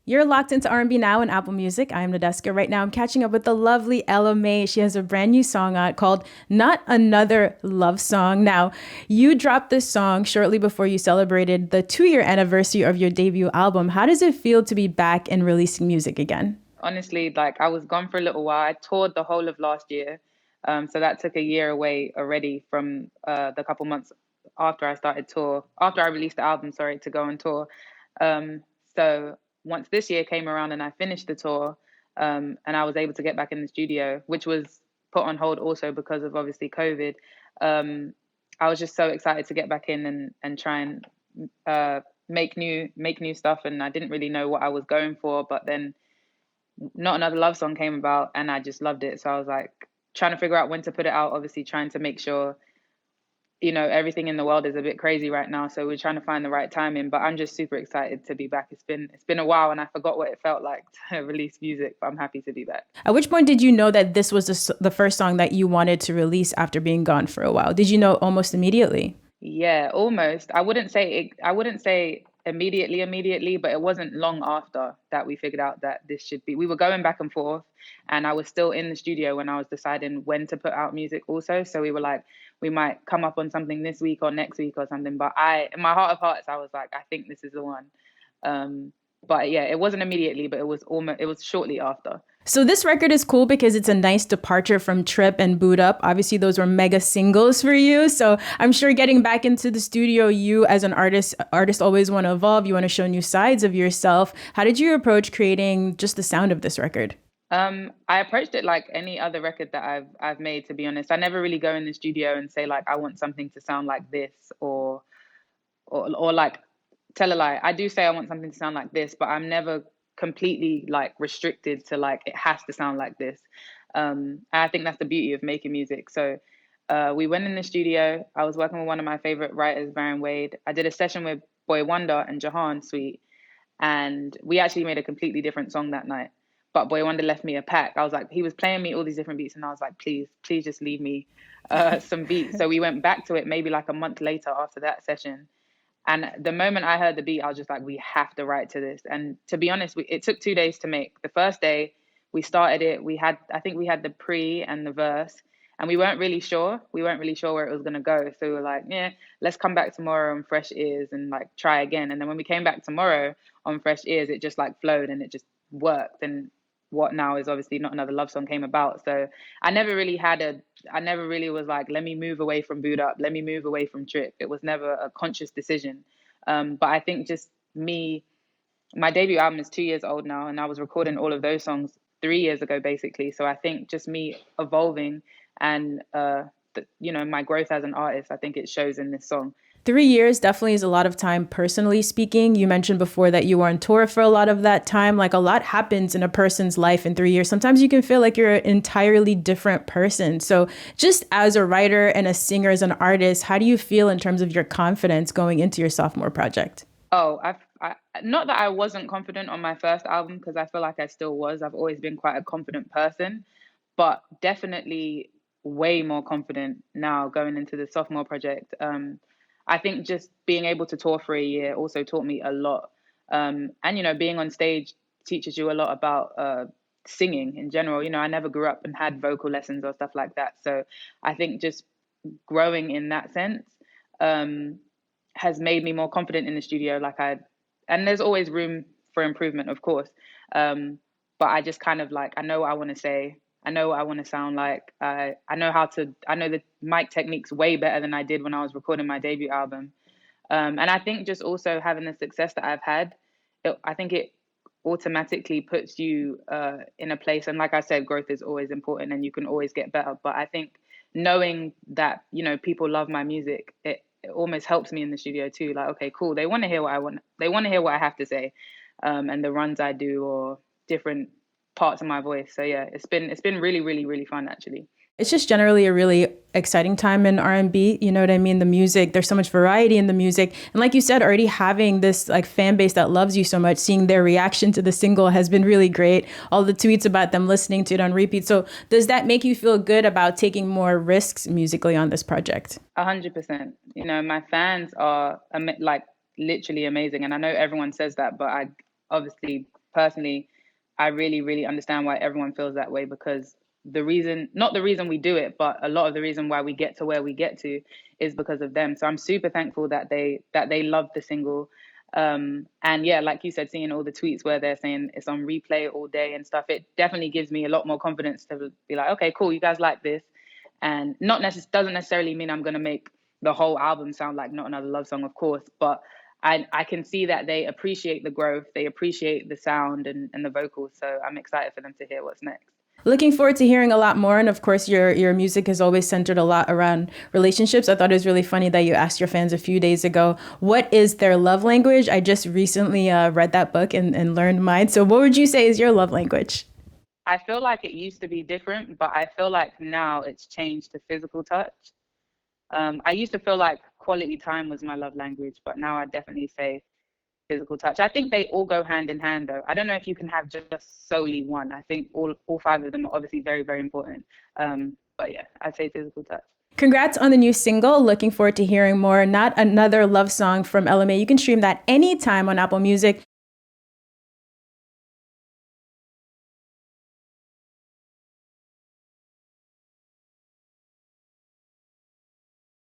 You're locked into R&B now in Apple Music. I am Nadeska. Right now, I'm catching up with the lovely Ella May. She has a brand new song out called Not Another Love Song. Now, you dropped this song shortly before you celebrated the 2 year anniversary of your debut album. How does it feel to be back and releasing music again? Honestly, like I was gone for a little while. I toured the whole of last year. So that took a year away already from the couple months after I started tour, after I released the album, sorry, to go on tour. Um, so once this year came around and I finished the tour, and I was able to get back in the studio, which was put on hold also because of obviously COVID. Um, I was just so excited to get back in and try and make new stuff, and I didn't really know what I was going for, but then not Another Love Song came about and I just loved it. So I was like trying to figure out when to put it out, obviously trying to make sure, everything in the world is a bit crazy right now. So we're trying to find the right timing. But I'm just super excited to be back. It's been a while and I forgot what it felt like to release music, but I'm happy to be back. At which point did you know that this was the first song that you wanted to release after being gone for a while? Did you know almost immediately? Yeah, almost. I wouldn't say immediately, but it wasn't long after that we figured out that this should be. We were going back and forth, and I was still in the studio when I was deciding when to put out music also. So we were like, we might come up on something this week or next week or something. But in my heart of hearts, I was like, I think this is the one. Um, but yeah, it wasn't immediately, but it was shortly after. So this record is cool because it's a nice departure from Trip and Boot Up. Obviously, those were mega singles for you. So I'm sure getting back into the studio, you as an artist always want to evolve. You want to show new sides of yourself. How did you approach creating just the sound of this record? I approached it like any other record that I've made, to be honest. I never really go in the studio and say like I want something to sound like this or like tell a lie. I do say I want something to sound like this, but I'm never completely like restricted to like it has to sound like this. And I think that's the beauty of making music. So we went in the studio. I was working with one of my favorite writers, Baron Wade. I did a session with Boy Wonder and Jahan Sweet, and we actually made a completely different song that night. But Boy Wonder left me a pack. I was like, he was playing me all these different beats, and I was like, please, please just leave me some beats. So we went back to it maybe like a month later after that session. And the moment I heard the beat, I was just like, we have to write to this. And to be honest, it took 2 days to make. The first day we started it, I think we had the pre and the verse, and we weren't really sure. We weren't really sure where it was going to go. So we were like, yeah, let's come back tomorrow on fresh ears and like try again. And then when we came back tomorrow on fresh ears, it just like flowed and it just worked. And what now is obviously Not Another Love Song came about. So I never really had a I never really was like, let me move away from Boot Up, let me move away from Trip. It was never a conscious decision. But I think just me, my debut album is 2 years old now, and I was recording all of those songs 3 years ago, basically. So I think just me evolving and my growth as an artist, I think it shows in this song. 3 years definitely is a lot of time, personally speaking. You mentioned before that you were on tour for a lot of that time. Like a lot happens in a person's life in 3 years. Sometimes you can feel like you're an entirely different person. So, just as a writer and a singer, as an artist, how do you feel in terms of your confidence going into your sophomore project? Oh, not that I wasn't confident on my first album because I feel like I still was. I've always been quite a confident person, but definitely way more confident now going into the sophomore project. I think just being able to tour for a year also taught me a lot. And being on stage teaches you a lot about singing in general. I never grew up and had vocal lessons or stuff like that. So I think just growing in that sense um, has made me more confident in the studio. And there's always room for improvement, of course. Um, but I just kind of like, I know what I want to say. I know what I want to sound like. I know the mic techniques way better than I did when I was recording my debut album. And I think just also having the success that I've had, I think it automatically puts you in a place. And like I said, growth is always important and you can always get better. But I think knowing that, people love my music, it almost helps me in the studio too. Like, okay, cool. They want to hear what I want. They want to hear what I have to say, and the runs I do or different parts of my voice. So yeah, it's been really, really, really fun actually. It's just generally a really exciting time in R&B. You know what I mean? The music, there's so much variety in the music. And like you said, already having this like fan base that loves you so much, seeing their reaction to the single has been really great. All the tweets about them listening to it on repeat. So does that make you feel good about taking more risks musically on this project? 100%. My fans are like literally amazing, and I know everyone says that, but I obviously personally, I really, really understand why everyone feels that way, because not the reason we do it, but a lot of the reason why we get to where we get to is because of them. So I'm super thankful that they love the single. And yeah, like you said, seeing all the tweets where they're saying it's on replay all day and stuff, it definitely gives me a lot more confidence to be like, okay, cool, you guys like this. And doesn't necessarily mean I'm going to make the whole album sound like Not Another Love Song, of course, but I can see that they appreciate the growth, they appreciate the sound and the vocals. So I'm excited for them to hear what's next. Looking forward to hearing a lot more. And of course, your music has always centered a lot around relationships. I thought it was really funny that you asked your fans a few days ago, what is their love language? I just recently read that book and learned mine. So what would you say is your love language? I feel like it used to be different, but I feel like now it's changed to physical touch. I used to feel like quality time was my love language, but now I definitely say physical touch. I think they all go hand in hand, though. I don't know if you can have just solely one. I think all five of them are obviously very, very important. But yeah, I'd say physical touch. Congrats on the new single. Looking forward to hearing more. Not Another Love Song from Ella Mai. You can stream that anytime on Apple Music.